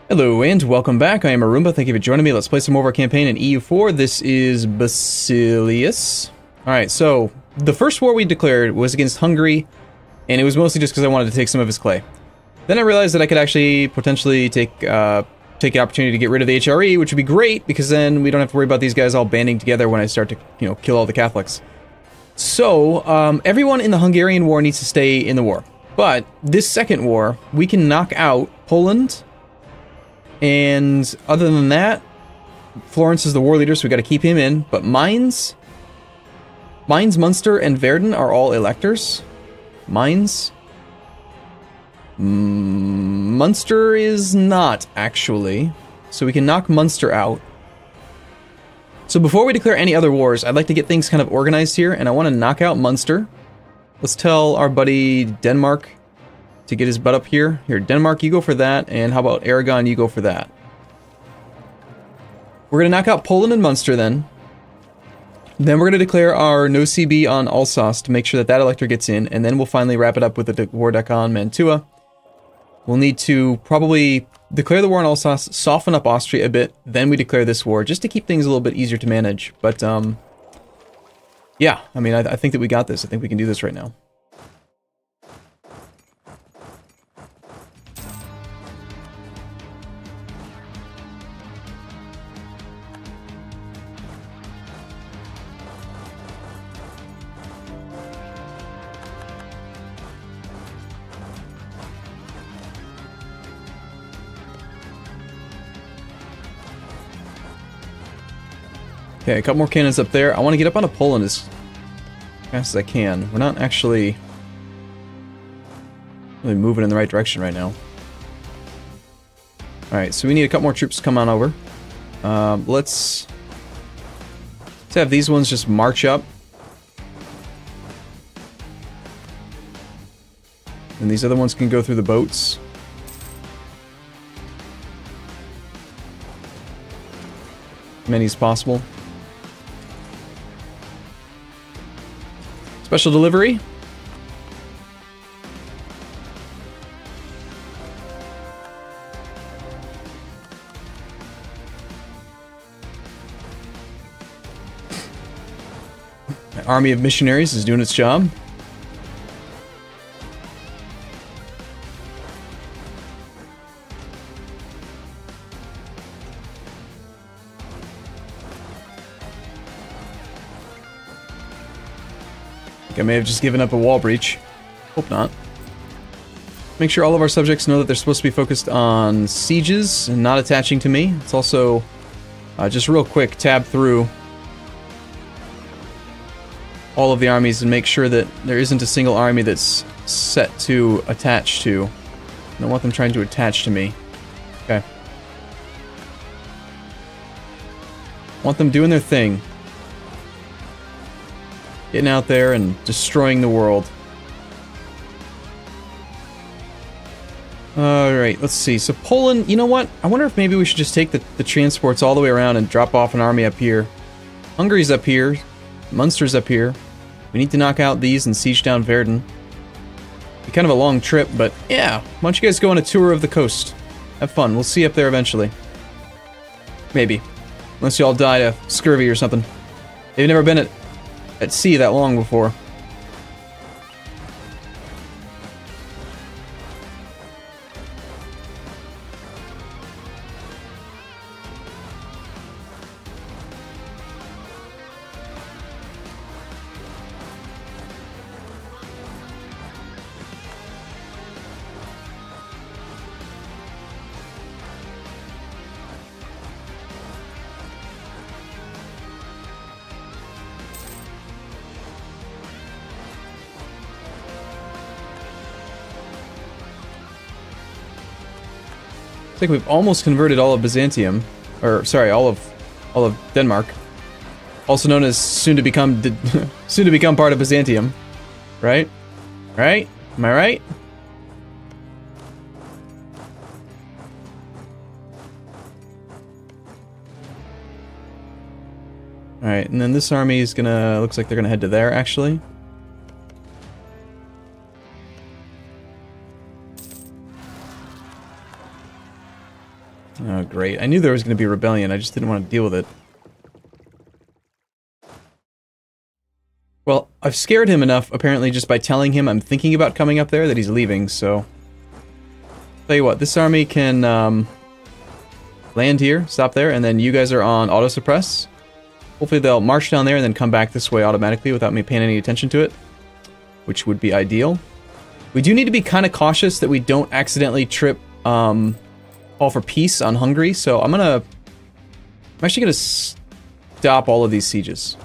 Hello and welcome back. I am Arumba. Thank you for joining me. Let's play some more of our campaign in EU4. This is Basileus. Alright, so the first war we declared was against Hungary, and it was mostly just because I wanted to take some of his clay. Then I realized that I could actually potentially take the opportunity to get rid of the HRE, which would be great, because then we don't have to worry about these guys all banding together when I start to, kill all the Catholics. So, everyone in the Hungarian war needs to stay in the war. But this second war, we can knock out Poland. And other than that, Florence is the war leader, so we got to keep him in. But Mainz, Munster, and Verden are all electors. Munster is not, actually. So we can knock Munster out. So before we declare any other wars, I'd like to get things kind of organized here, and I want to knock out Munster. Let's tell our buddy Denmark to get his butt up here. Here, Denmark, you go for that, and how about Aragon, you go for that. We're going to knock out Poland and Munster then. Then we're going to declare our no CB on Alsace to make sure that that elector gets in, and then we'll finally wrap it up with the war deck on Mantua. We'll need to probably declare the war on Alsace, soften up Austria a bit, then we declare this war, just to keep things a little bit easier to manage. But, yeah, I mean, I think that we got this. I think we can do this right now. Okay, a couple more cannons up there. I want to get up onto Poland as fast as I can. We're not actually really moving in the right direction right now. Alright, so we need a couple more troops to come on over. Let's have these ones just march up. And these other ones can go through the boats. Many as possible. Special delivery. My army of missionaries is doing its job. I may have just given up a wall breach. Hope not. Make sure all of our subjects know that they're supposed to be focused on sieges and not attaching to me. It's also, just real quick, tab through all of the armies and make sure that there isn't a single army that's set to attach to. I don't want them trying to attach to me. Okay. I want them doing their thing. Getting out there and destroying the world. Alright, let's see. So Poland, you know what? I wonder if maybe we should just take the transports all the way around and drop off an army up here. Hungary's up here. Munster's up here. We need to knock out these and siege down Verden. Be kind of a long trip, but yeah. Why don't you guys go on a tour of the coast? Have fun. We'll see you up there eventually. Maybe. Unless you all died of scurvy or something. They've never been at sea that long before. I think we've almost converted all of Byzantium, or sorry, all of Denmark, also known as soon to become part of Byzantium, right? Right? Am I right? All right, and then this army is gonna looks like they're gonna head to there actually. Oh, great. I knew there was going to be a rebellion, I just didn't want to deal with it. Well, I've scared him enough, apparently, just by telling him I'm thinking about coming up there, that he's leaving, so... Tell you what, this army can, land here, stop there, and then you guys are on auto-suppress. Hopefully they'll march down there and then come back this way automatically without me paying any attention to it, which would be ideal. We do need to be kind of cautious that we don't accidentally trip, call for peace on Hungary, so I'm actually gonna stop all of these sieges.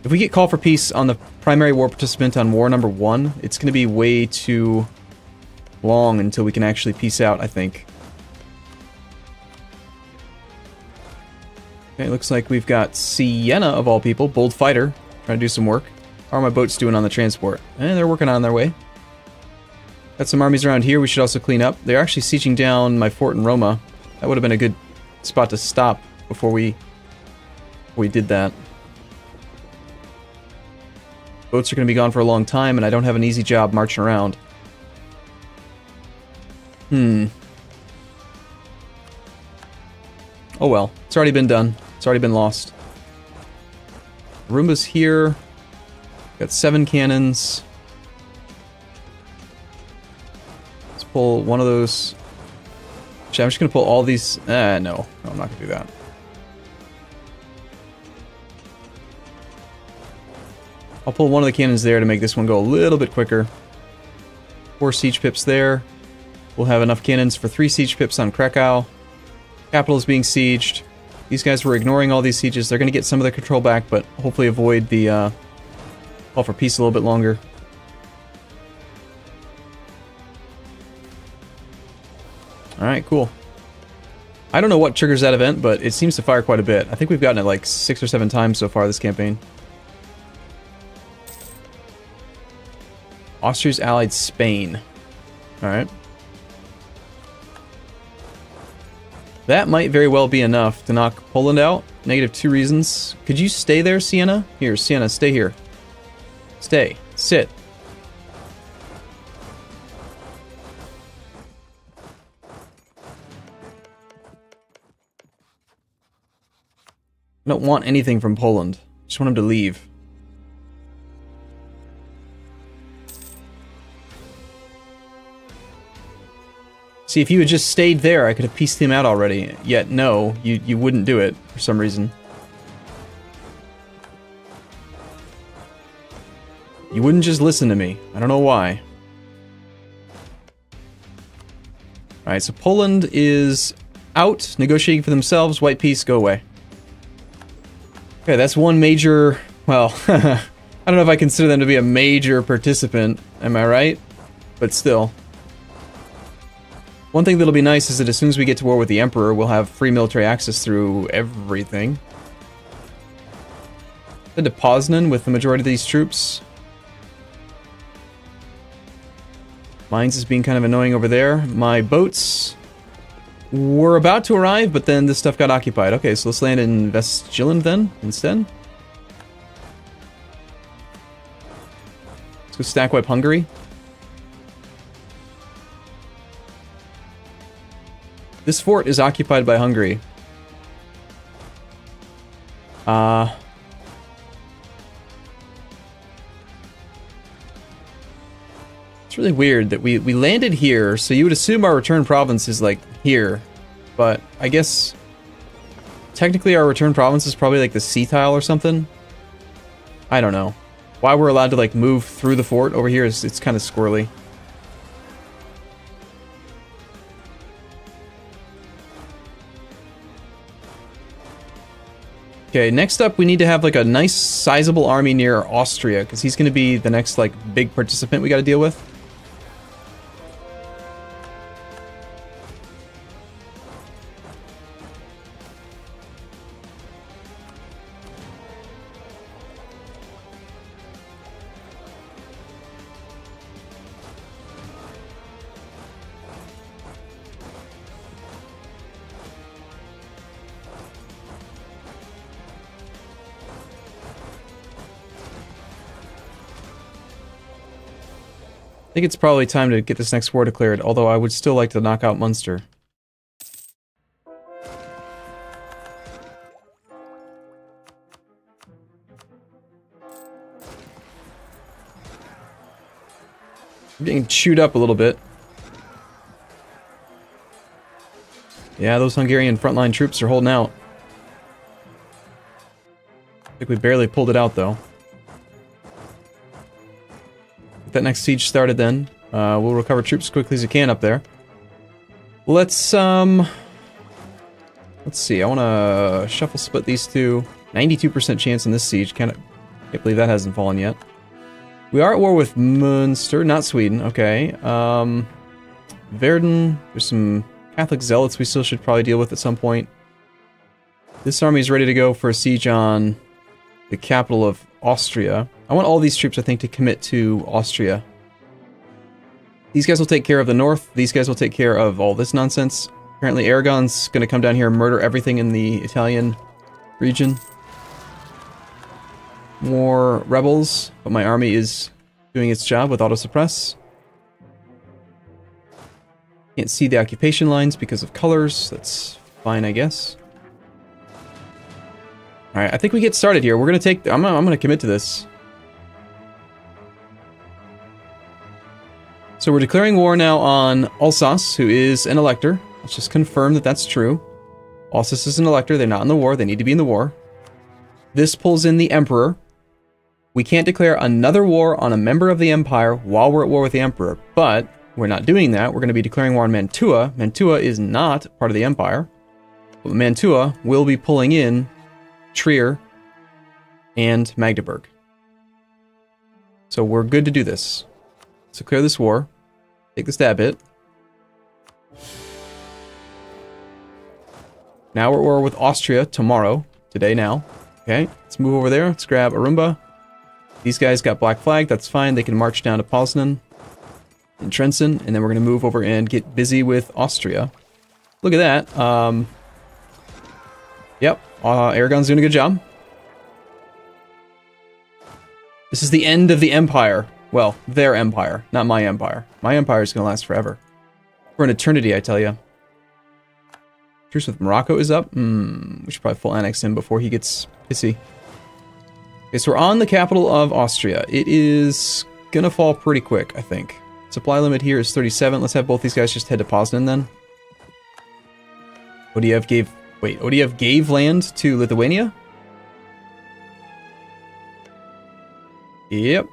If we get call for peace on the primary war participant on war number 1, it's gonna be way too long until we can actually peace out, I think. Okay, looks like we've got Sienna, of all people, bold fighter, trying to do some work. How are my boats doing on the transport? They're working on their way. Got some armies around here we should also clean up. They're actually sieging down my fort in Roma. That would have been a good spot to stop before we did that. Boats are going to be gone for a long time, and I don't have an easy job marching around. Oh well, it's already been done. It's already been lost. Arumba's here. Got 7 cannons. Let's pull one of those. Actually, I'm just going to pull all these. No, I'm not going to do that. I'll pull one of the cannons there to make this one go a little bit quicker. 4 siege pips there. We'll have enough cannons for 3 siege pips on Krakow. Capital is being sieged. These guys were ignoring all these sieges. They're going to get some of their control back, but hopefully avoid the call for peace a little bit longer. Alright, cool. I don't know what triggers that event, but it seems to fire quite a bit. I think we've gotten it like 6 or 7 times so far this campaign. Austria's allied Spain. Alright. That might very well be enough to knock Poland out. -2 reasons. Could you stay there, Sienna? Here, Sienna, stay here. Stay. Sit. I don't want anything from Poland. Just want him to leave. See, if you had just stayed there, I could have pieced him out already. Yet, no, you wouldn't do it, for some reason. You wouldn't just listen to me. I don't know why. Alright, so Poland is out, negotiating for themselves. White peace, go away. Okay, that's one major... Well, I don't know if I consider them to be a major participant, am I right? But still. One thing that'll be nice is that as soon as we get to war with the Emperor, we'll have free military access through everything. Head to Poznan with the majority of these troops. Mines is being kind of annoying over there. My boats were about to arrive, but then this stuff got occupied. Okay, so let's land in Vestjylland then, instead. Let's go stack wipe Hungary. This fort is occupied by Hungary. It's really weird that we landed here, so you would assume our return province is, like, here. But I guess... technically our return province is probably, like, the sea tile or something? I don't know. Why we're allowed to, like, move through the fort over here is it's kind of squirrely. Okay, next up we need to have like a nice sizable army near Austria, because he's going to be the next like big participant we got to deal with. I think it's probably time to get this next war declared, although I would still like to knock out Munster. We're getting chewed up a little bit. Yeah, those Hungarian frontline troops are holding out. I think we barely pulled it out, though. Get that next siege started then. We'll recover troops as quickly as we can up there. Let's see, I want to shuffle split these two. 92% chance in this siege. Can't believe that hasn't fallen yet. We are at war with Munster, not Sweden. Okay. Verden, there's some Catholic zealots we still should probably deal with at some point. This army is ready to go for a siege on the capital of Austria. I want all these troops, I think, to commit to Austria. These guys will take care of the north. These guys will take care of all this nonsense. Apparently Aragon's going to come down here and murder everything in the Italian region. More rebels, but my army is doing its job with auto-suppress. Can't see the occupation lines because of colors. That's fine, I guess. Alright, I think we get started here. We're going to take... I'm going to commit to this. So we're declaring war now on Alsace, who is an elector. Let's just confirm that that's true. Alsace is an elector. They're not in the war. They need to be in the war. This pulls in the Emperor. We can't declare another war on a member of the Empire while we're at war with the Emperor. But we're not doing that. We're going to be declaring war on Mantua. Mantua is not part of the Empire. But Mantua will be pulling in Trier and Magdeburg. So we're good to do this. So clear this war. Take the stab hit. Now we're at war with Austria tomorrow. Today now. Okay, let's move over there. Let's grab Arumba. These guys got black flag. That's fine. They can march down to Poznan and Trenton. And then we're going to move over and get busy with Austria. Look at that. Yep. Aragon's doing a good job. This is the end of the Empire. Well, their empire, not my empire. My empire is going to last forever. For an eternity, I tell you. Truce with Morocco is up. We should probably full annex him before he gets pissy. Okay, so we're on the capital of Austria. It is going to fall pretty quick, I think. Supply limit here is 37. Let's have both these guys just head to Poznan then. ODF gave land to Lithuania? Yep.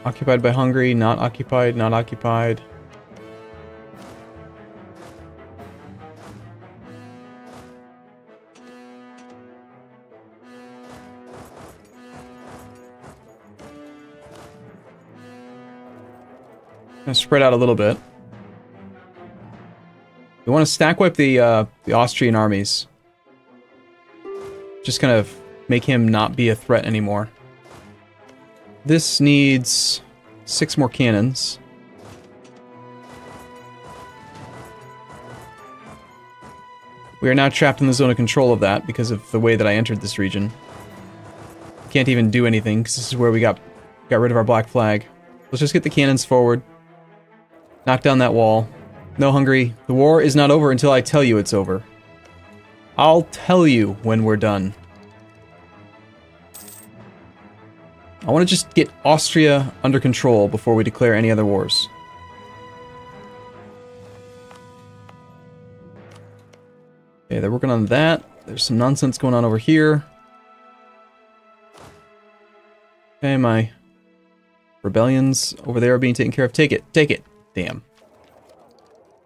Occupied by Hungary, not occupied, not occupied. Gonna spread out a little bit. We want to stack wipe the Austrian armies. Just kind of make him not be a threat anymore. This needs 6 more cannons. We are now trapped in the zone of control of that because of the way that I entered this region. Can't even do anything because this is where we got rid of our black flag. Let's just get the cannons forward. Knock down that wall. No, Hungary. The war is not over until I tell you it's over. I'll tell you when we're done. I want to just get Austria under control before we declare any other wars. Okay, they're working on that. There's some nonsense going on over here. Okay, my rebellions over there are being taken care of. Take it, take it. Damn.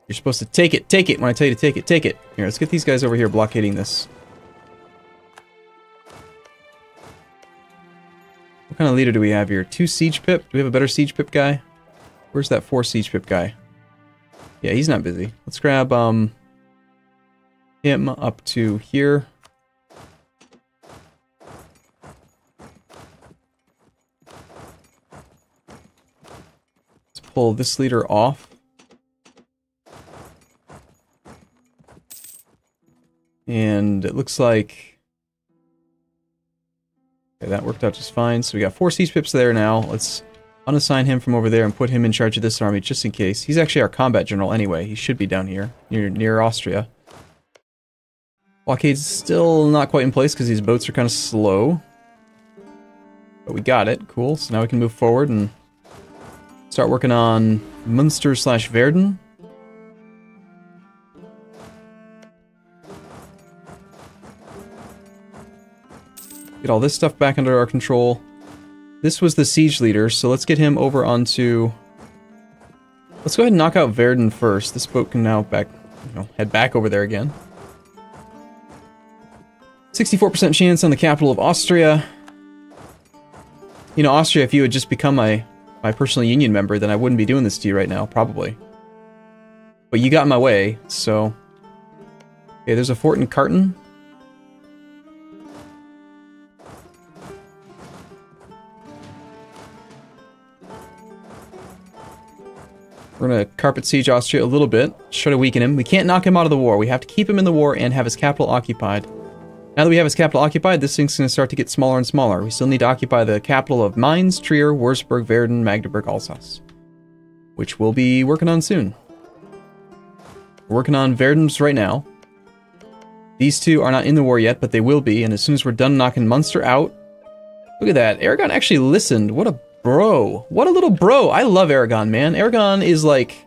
You're supposed to take it when I tell you to take it, take it. Here, let's get these guys over here blockading this. What kind of leader do we have here? 2 siege pip? Do we have a better siege pip guy? Where's that 4 siege pip guy? Yeah, he's not busy. Let's grab him up to here. Let's pull this leader off. And it looks like... Okay, that worked out just fine. So we got 4 siege pips there now. Let's unassign him from over there and put him in charge of this army just in case. He's actually our combat general anyway. He should be down here, near Austria. Blockade's still not quite in place because these boats are kind of slow. But we got it. Cool. So now we can move forward and start working on Munster/Verden. Get all this stuff back under our control. This was the siege leader, so let's get him over onto... Let's go ahead and knock out Verden first. This boat can now head back over there again. 64% chance on the capital of Austria. You know, Austria, if you had just become my personal union member, then I wouldn't be doing this to you right now, probably. But you got in my way, so... Okay, there's a fort in Carton. We're going to carpet siege Austria a little bit, try to weaken him. We can't knock him out of the war. We have to keep him in the war and have his capital occupied. Now that we have his capital occupied, this thing's going to start to get smaller and smaller. We still need to occupy the capital of Mainz, Trier, Wurzburg, Verden, Magdeburg, Alsace. Which we'll be working on soon. We're working on Verden's right now. These two are not in the war yet, but they will be, and as soon as we're done knocking Munster out... Look at that, Aragon actually listened. What a bro. What a little bro. I love Aragon, man. Aragon is like...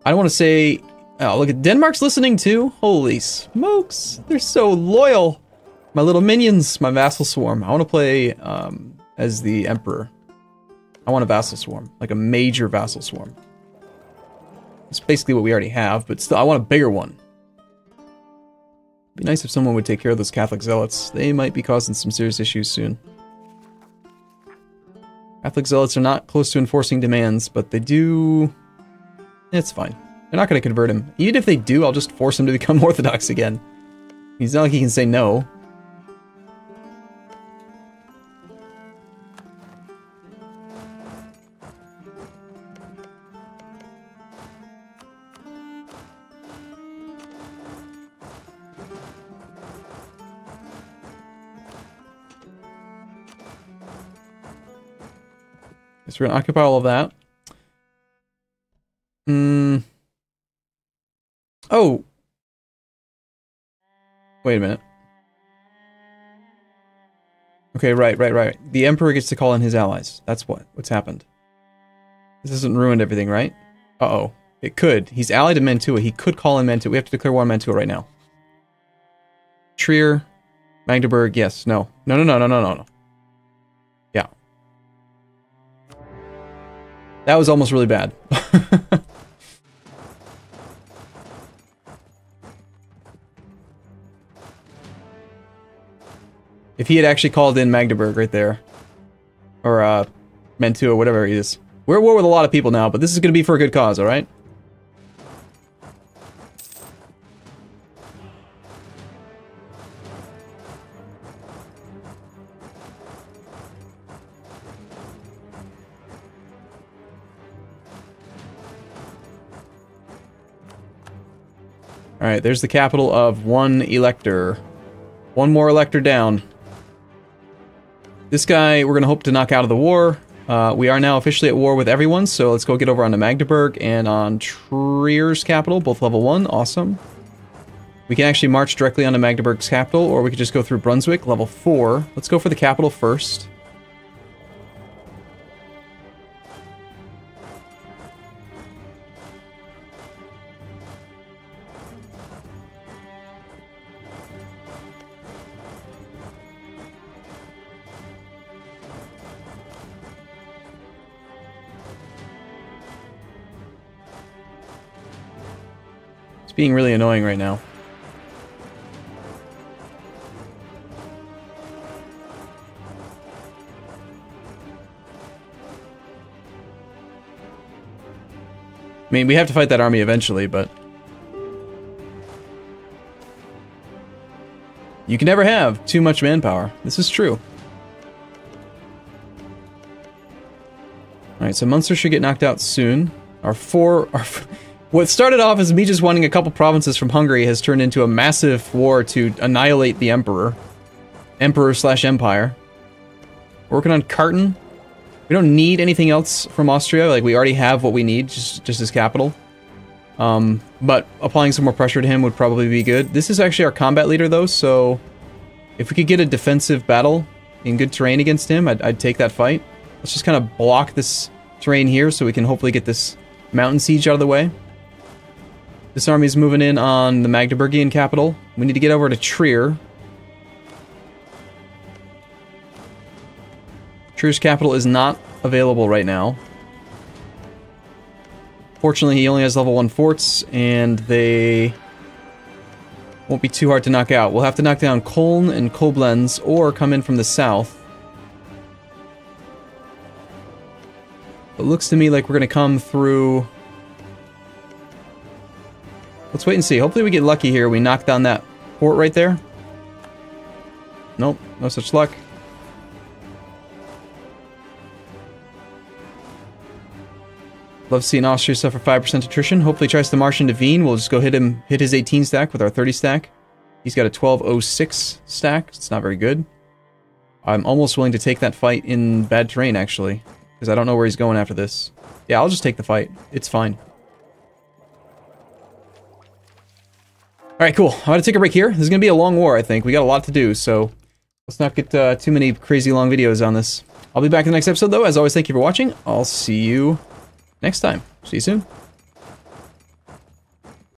I don't want to say... Oh, look at Denmark's listening too. Holy smokes. They're so loyal. My little minions. My vassal swarm. I want to play as the emperor. I want a vassal swarm. Like a major vassal swarm. It's basically what we already have, but still, I want a bigger one. It'd be nice if someone would take care of those Catholic zealots. They might be causing some serious issues soon. Catholic zealots are not close to enforcing demands, but they do... It's fine. They're not going to convert him. Even if they do, I'll just force him to become Orthodox again. He's not like he can say no. So we're going to occupy all of that. Oh! Wait a minute. Okay, right. The Emperor gets to call in his allies. That's what's happened. This hasn't ruined everything, right? Uh-oh. It could. He's allied to Mantua. He could call in Mantua. We have to declare war on Mantua right now. Trier. Magdeburg. Yes. No. No. Yeah. That was almost really bad. If he had actually called in Magdeburg right there. Or, Mantua, whatever he is. We're at war with a lot of people now, but this is going to be for a good cause, alright? Alright, there's the capital of one elector. One more elector down. This guy, we're going to hope to knock out of the war. We are now officially at war with everyone, so let's go get over onto Magdeburg and on Trier's capital, both level 1. Awesome. We can actually march directly onto Magdeburg's capital, or we could just go through Brunswick, level 4. Let's go for the capital first. Being really annoying right now. I mean, we have to fight that army eventually, but... You can never have too much manpower. This is true. Alright, so Munster should get knocked out soon. We're What started off as me just wanting a couple provinces from Hungary has turned into a massive war to annihilate the Emperor. Emperor/Empire. Working on Carton. We don't need anything else from Austria, like we already have what we need, just his capital. But applying some more pressure to him would probably be good. This is actually our combat leader though, so if we could get a defensive battle in good terrain against him, I'd take that fight. Let's just kind of block this terrain here so we can hopefully get this mountain siege out of the way. This army's moving in on the Magdeburgian capital. We need to get over to Trier. Trier's capital is not available right now. Fortunately, he only has level 1 forts, and they won't be too hard to knock out. We'll have to knock down Köln and Koblenz, or come in from the south. It looks to me like we're going to come through... Let's wait and see. Hopefully we get lucky here. We knock down that fort right there. Nope, no such luck. Love seeing Austria suffer 5% attrition. Hopefully he tries to march into Wien. We'll just go hit his 18 stack with our 30 stack. He's got a 1206 stack. It's not very good. I'm almost willing to take that fight in bad terrain, actually. Because I don't know where he's going after this. Yeah, I'll just take the fight. It's fine. Alright, cool. I'm going to take a break here. This is going to be a long war, I think. We got a lot to do, so let's not get too many crazy long videos on this. I'll be back in the next episode, though. As always, thank you for watching. I'll see you next time. See you soon.